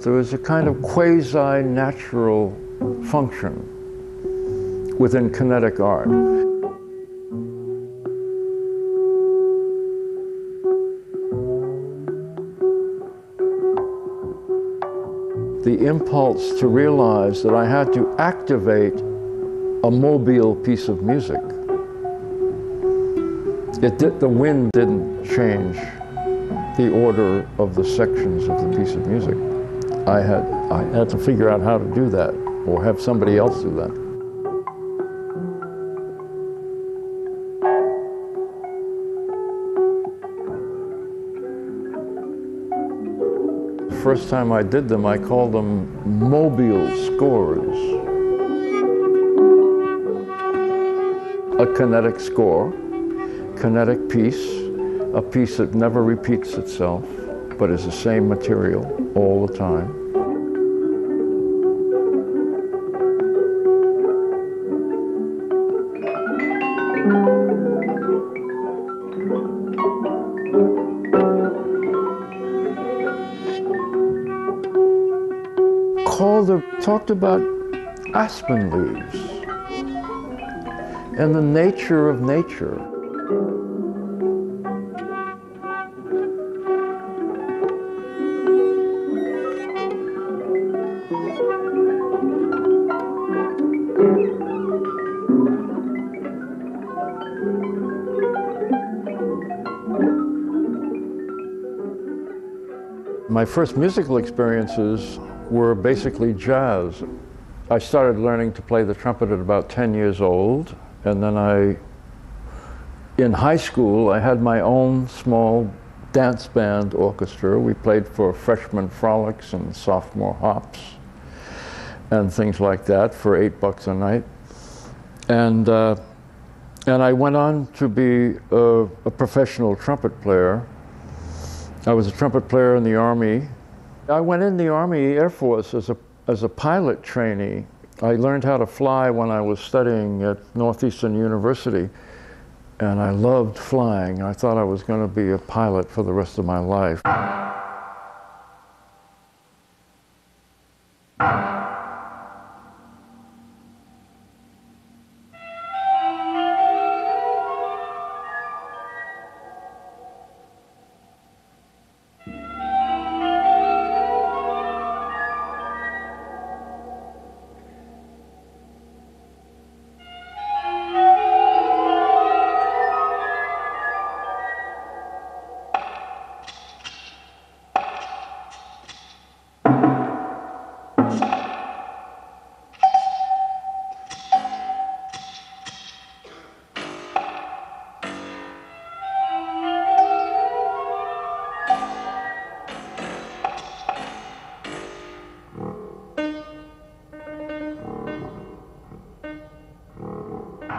There was a kind of quasi-natural function within kinetic art. The impulse to realize that I had to activate a mobile piece of music. The wind didn't change the order of the sections of the piece of music. I had to figure out how to do that, or have somebody else do that. The first time I did them, I called them mobile scores. A kinetic score, kinetic piece, a piece that never repeats itself, but is the same material all the time. Talked about aspen leaves and the nature of nature. My first musical experiences were basically jazz. I started learning to play the trumpet at about 10 years old, and then in high school, I had my own small dance band orchestra. We played for freshman frolics and sophomore hops and things like that for $8 a night. And I went on to be a professional trumpet player. I was a trumpet player in the Army. I went in the Army Air Force as a pilot trainee. I learned how to fly when I was studying at Northeastern University, and I loved flying. I thought I was going to be a pilot for the rest of my life.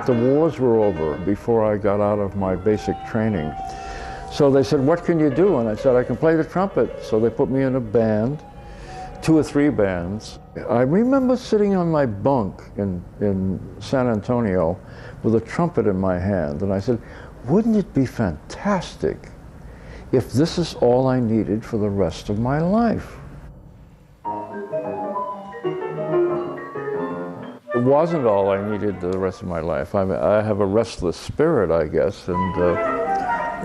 The wars were over before I got out of my basic training. So they said, "What can you do?" And I said, "I can play the trumpet." So they put me in a band, 2 or 3 bands. I remember sitting on my bunk in San Antonio with a trumpet in my hand, and I said, "Wouldn't it be fantastic if this is all I needed for the rest of my life?" It wasn't all I needed the rest of my life. I have a restless spirit, I guess, and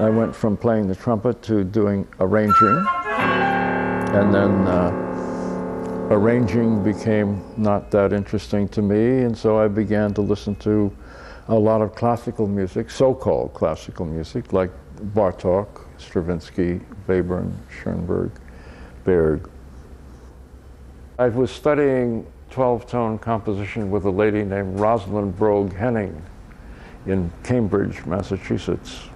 I went from playing the trumpet to doing arranging, and then arranging became not that interesting to me, and so I began to listen to a lot of classical music, so-called classical music, like Bartók, Stravinsky, Webern, Schoenberg, Berg. I was studying 12-tone composition with a lady named Rosalind Brogue Henning in Cambridge, Massachusetts.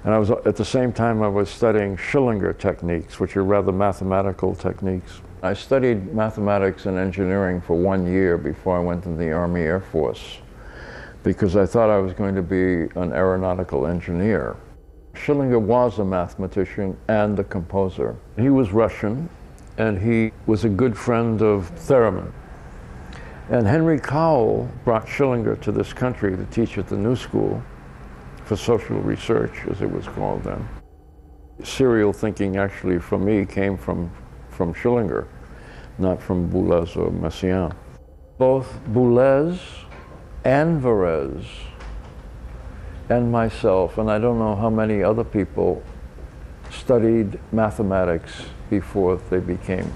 And at the same time I was studying Schillinger techniques, which are rather mathematical techniques. I studied mathematics and engineering for 1 year before I went in the Army Air Force, because I thought I was going to be an aeronautical engineer. Schillinger was a mathematician and a composer. He was Russian, and he was a good friend of Theremin. And Henry Cowell brought Schillinger to this country to teach at the New School for Social Research, as it was called then. Serial thinking actually for me came from from Schillinger, not from Boulez or Messiaen. Both Boulez and Varese and myself, and I don't know how many other people, studied mathematics before they became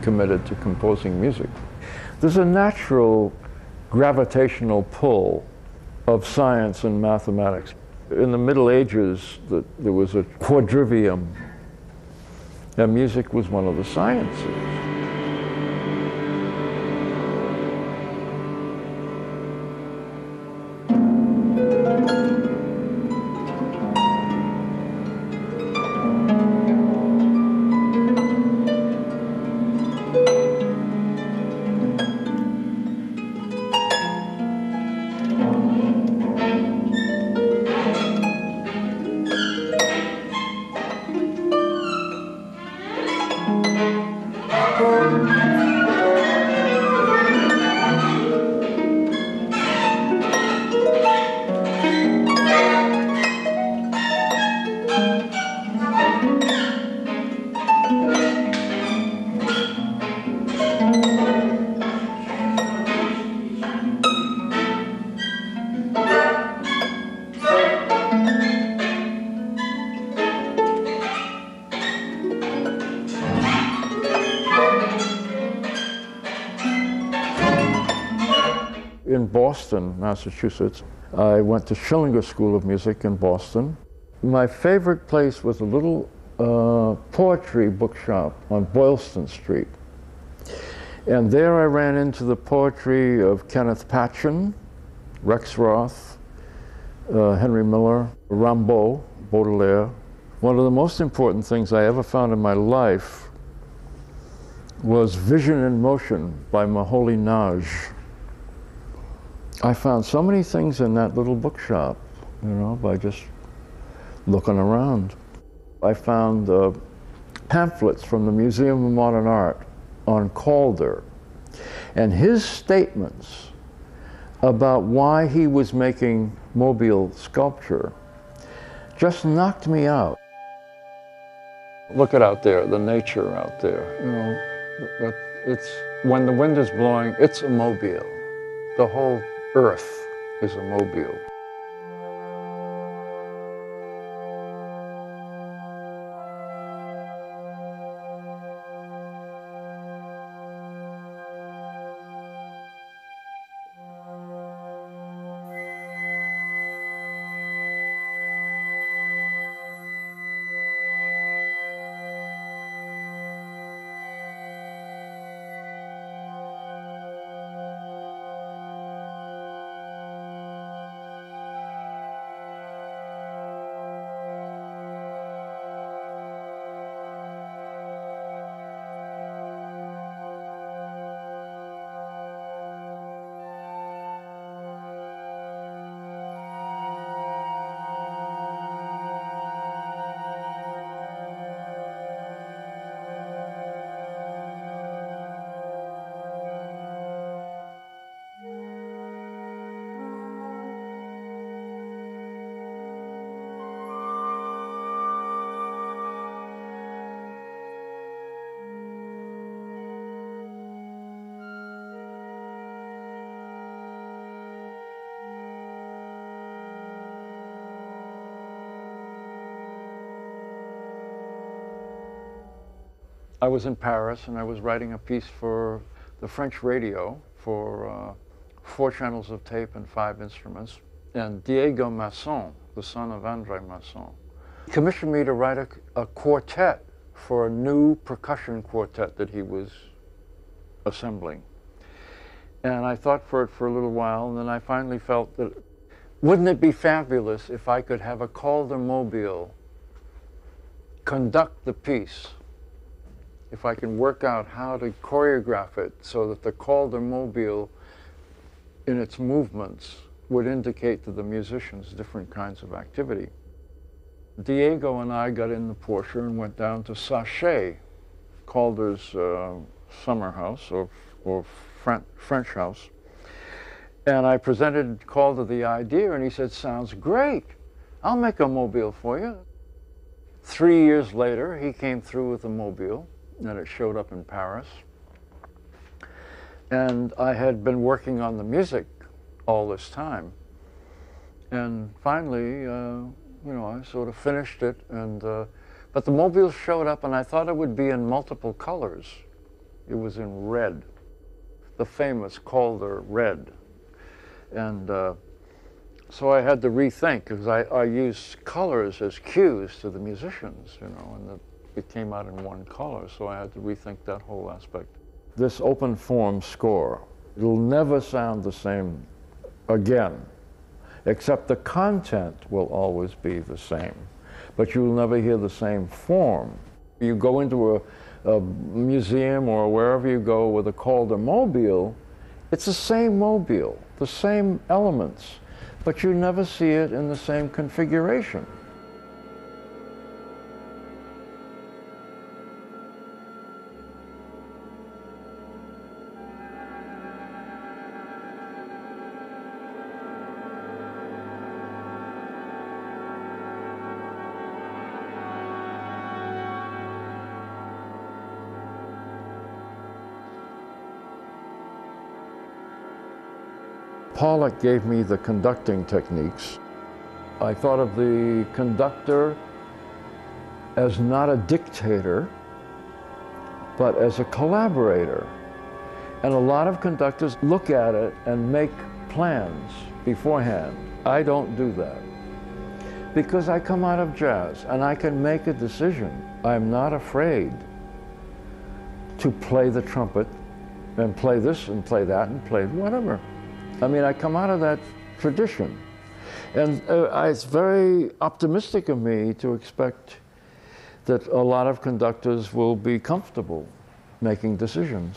committed to composing music. There's a natural gravitational pull of science and mathematics. In the Middle Ages, there was a quadrivium, and music was one of the sciences. In Boston, Massachusetts, I went to Schillinger School of Music in Boston. My favorite place was a little poetry bookshop on Boylston Street. And there I ran into the poetry of Kenneth Patchen, Rex Roth, Henry Miller, Rimbaud, Baudelaire. One of the most important things I ever found in my life was Vision in Motion by Moholy Nagy. I found so many things in that little bookshop, you know, by just looking around. I found pamphlets from the Museum of Modern Art on Calder, and his statements about why he was making mobile sculpture just knocked me out. Look at out there, the nature out there, you know, it's, when the wind is blowing, it's a mobile. The whole earth is a mobile. I was in Paris and I was writing a piece for the French radio for 4 channels of tape and 5 instruments. And Diego Masson, the son of André Masson, commissioned me to write a quartet for a new percussion quartet that he was assembling. And I thought for it for a little while, and then I finally felt that, wouldn't it be fabulous if I could have a Calder mobile conduct the piece? If I can work out how to choreograph it so that the Calder mobile in its movements would indicate to the musicians different kinds of activity. Diego and I got in the Porsche and went down to Sachet, Calder's summer house or French house. And I presented Calder the idea and he said, "Sounds great. I'll make a mobile for you." 3 years later, he came through with a mobile. and it showed up in Paris. And I had been working on the music all this time. And finally, I sort of finished it, but the mobile showed up, and I thought it would be in multiple colors. It was in red, the famous Calder red. And so I had to rethink, because I used colors as cues to the musicians, and it came out in one color, so I had to rethink that whole aspect. This open form score, it'll never sound the same again, except the content will always be the same, but you will never hear the same form. You go into a museum or wherever you go with a Calder mobile, it's the same mobile, the same elements, but you never see it in the same configuration. Pollock gave me the conducting techniques. I thought of the conductor as not a dictator, but as a collaborator. And a lot of conductors look at it and make plans beforehand. I don't do that, because I come out of jazz and I can make a decision. I'm not afraid to play the trumpet and play this and play that and play whatever. I mean, I come out of that tradition. And it's very optimistic of me to expect that a lot of conductors will be comfortable making decisions.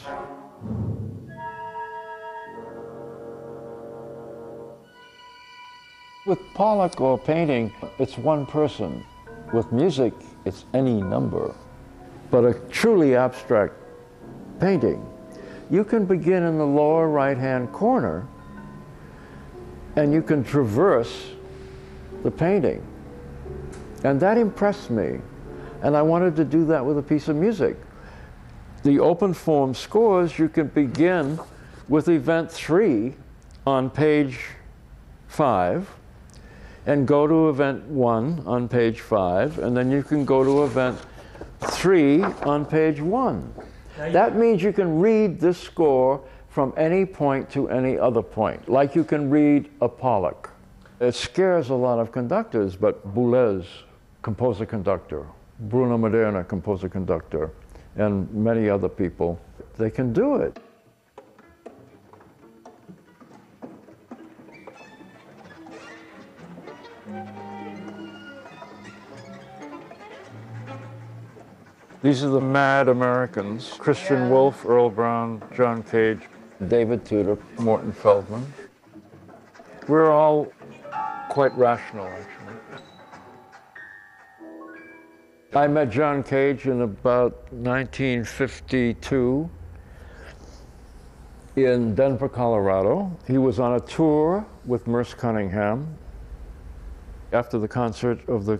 With Pollock or painting, it's one person. With music, it's any number. But a truly abstract painting, you can begin in the lower right-hand corner and you can traverse the painting. And that impressed me. And I wanted to do that with a piece of music. The open form scores, you can begin with event 3 on page 5 and go to event 1 on page 5, and then you can go to event 3 on page 1. That means you can read this score from any point to any other point, like you can read a Pollock. It scares a lot of conductors, but Boulez, composer-conductor, Bruno Maderna, composer-conductor, and many other people, they can do it. These are the mad Americans: Christian Wolff, Earle Brown, John Cage, David Tudor, Morton Feldman. We're all quite rational, actually. I met John Cage in about 1952 in Denver, Colorado. He was on a tour with Merce Cunningham. After the concert of the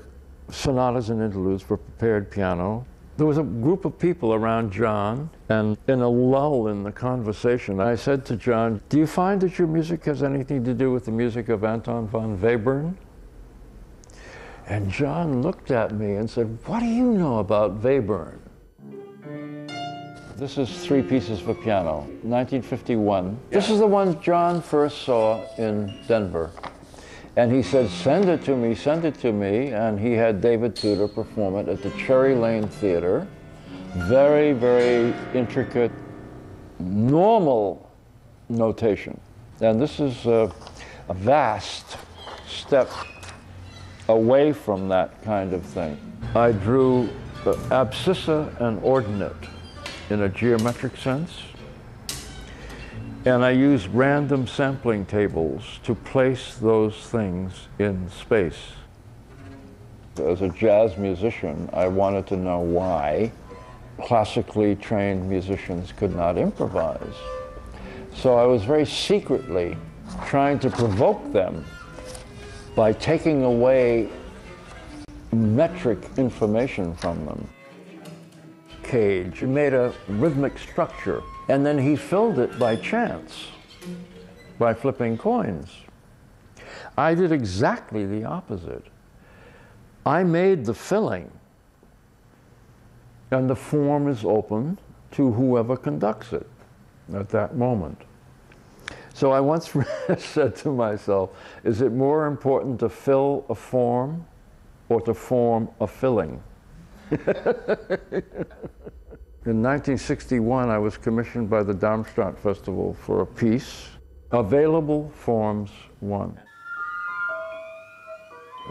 sonatas and interludes for prepared piano, there was a group of people around John, and in a lull in the conversation, I said to John, "Do you find that your music has anything to do with the music of Anton von Webern?" And John looked at me and said, "What do you know about Webern?" This is 3 pieces for piano, 1951. Yeah. This is the one John first saw in Denver. And he said, "Send it to me, send it to me." And he had David Tudor perform it at the Cherry Lane Theater. Very, very intricate, normal notation. And this is a vast step away from that kind of thing. I drew the abscissa and ordinate in a geometric sense. And I use random sampling tables to place those things in space. As a jazz musician, I wanted to know why classically trained musicians could not improvise. So I was very secretly trying to provoke them by taking away metric information from them. cage. He made a rhythmic structure, and then he filled it by chance, by flipping coins. I did exactly the opposite. I made the filling, and the form is open to whoever conducts it at that moment. So I once said to myself, is it more important to fill a form or to form a filling? In 1961, I was commissioned by the Darmstadt Festival for a piece, Available Forms 1.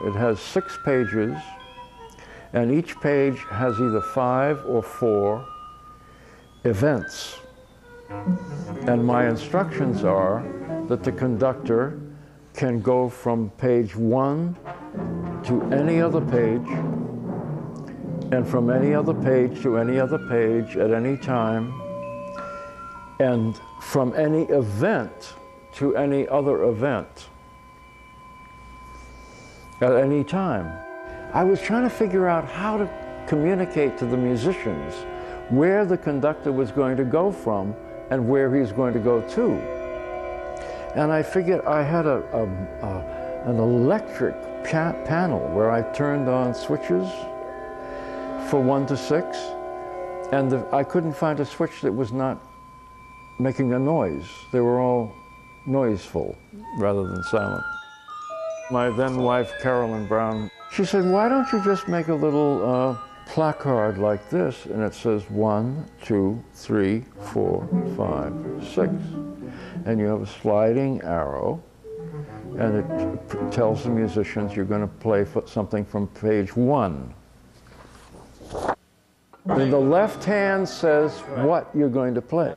It has 6 pages, and each page has either 5 or 4 events. And my instructions are that the conductor can go from page 1 to any other page, and from any other page to any other page at any time, and from any event to any other event at any time. I was trying to figure out how to communicate to the musicians where the conductor was going to go from and where he's going to go to. And I figured I had an electric panel where I turned on switches for 1 to 6, and I couldn't find a switch that was not making a noise. They were all noiseful rather than silent. My then wife, Carolyn Brown, she said, why don't you just make a little placard like this, and it says 1, 2, 3, 4, 5, 6. And you have a sliding arrow, and it tells the musicians you're going to play something from page 1. And the left hand says what you're going to play.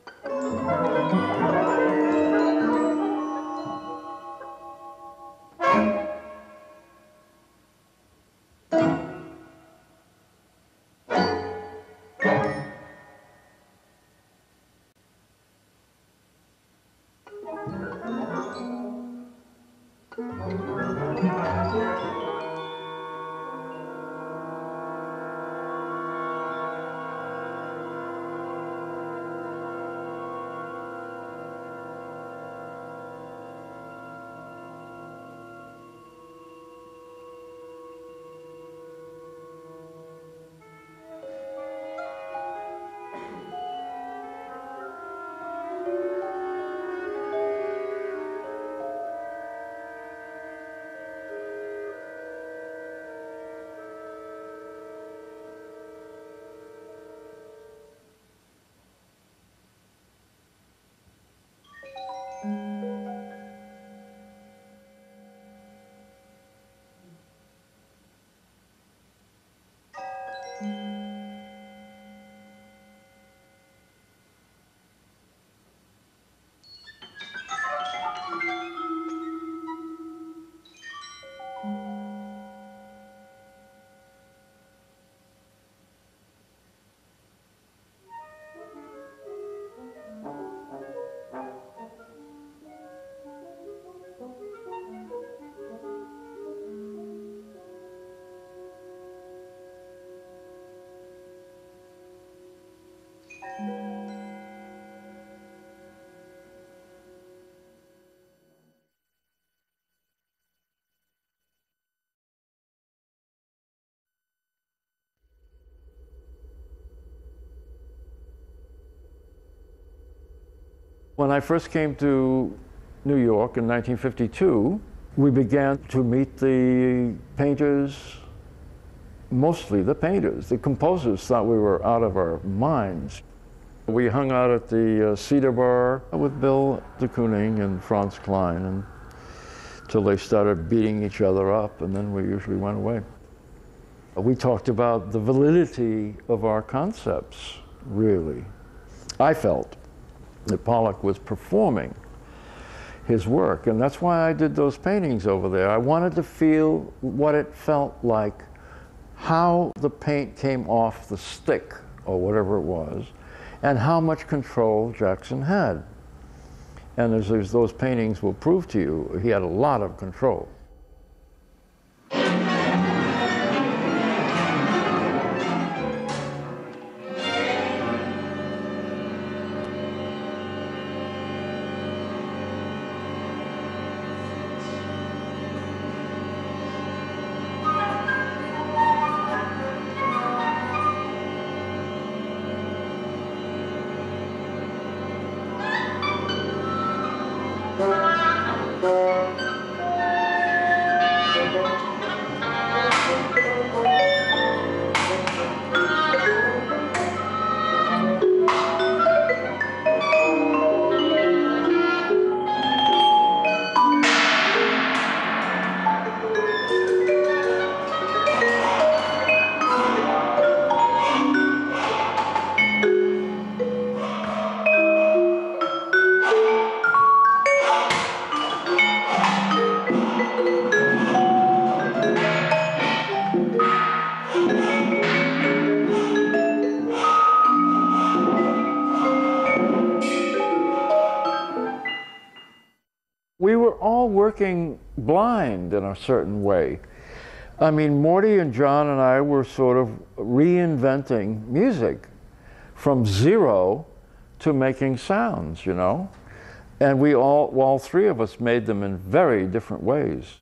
When I first came to New York in 1952, we began to meet the painters, mostly the painters. The composers thought we were out of our minds. We hung out at the Cedar Bar with Bill de Kooning and Franz Klein until they started beating each other up, and then we usually went away. We talked about the validity of our concepts, really. I felt that Pollock was performing his work, and that's why I did those paintings over there. I wanted to feel what it felt like, how the paint came off the stick, or whatever it was, and how much control Jackson had. And as those paintings will prove to you, he had a lot of control. We were all working blind in a certain way. I mean, Morty and John and I were sort of reinventing music from zero to making sounds, you know? And we all three of us made them in very different ways.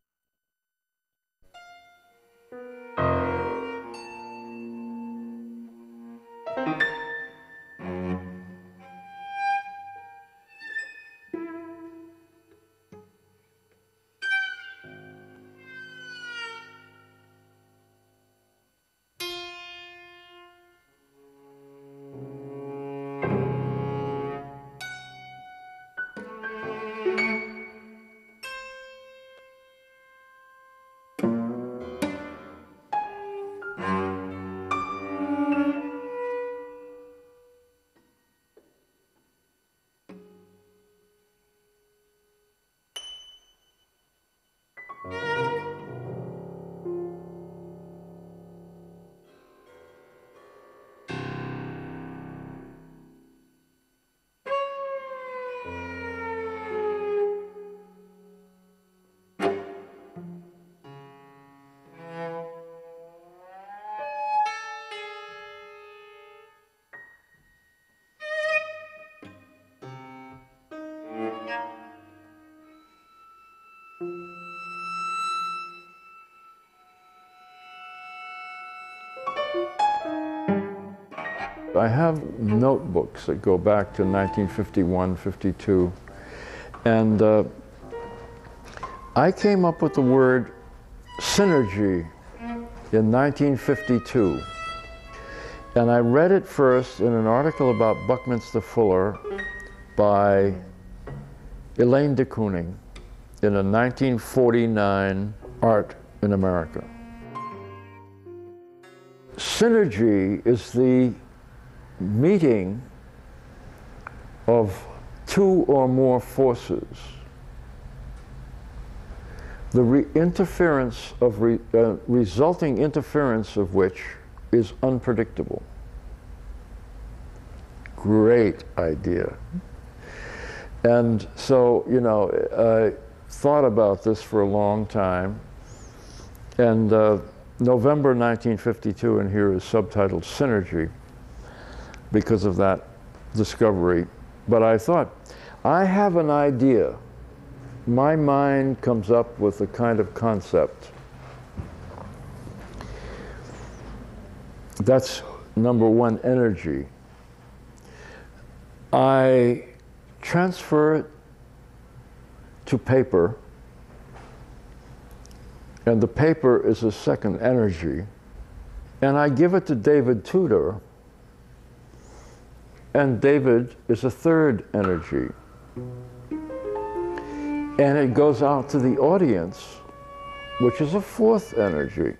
I have notebooks that go back to 1951, 52, and I came up with the word synergy in 1952. And I read it first in an article about Buckminster Fuller by Elaine de Kooning in a 1949 Art in America. Synergy is the meeting of two or more forces, the resulting interference of which is unpredictable. Great idea. And so, you know, I thought about this for a long time, and November 1952, and here is subtitled Synergy, because of that discovery. But I thought, I have an idea. My mind comes up with a kind of concept. That's number one, energy. I transfer it to paper, and the paper is a second energy, and I give it to David Tudor, and David is a third energy. And it goes out to the audience, which is a fourth energy.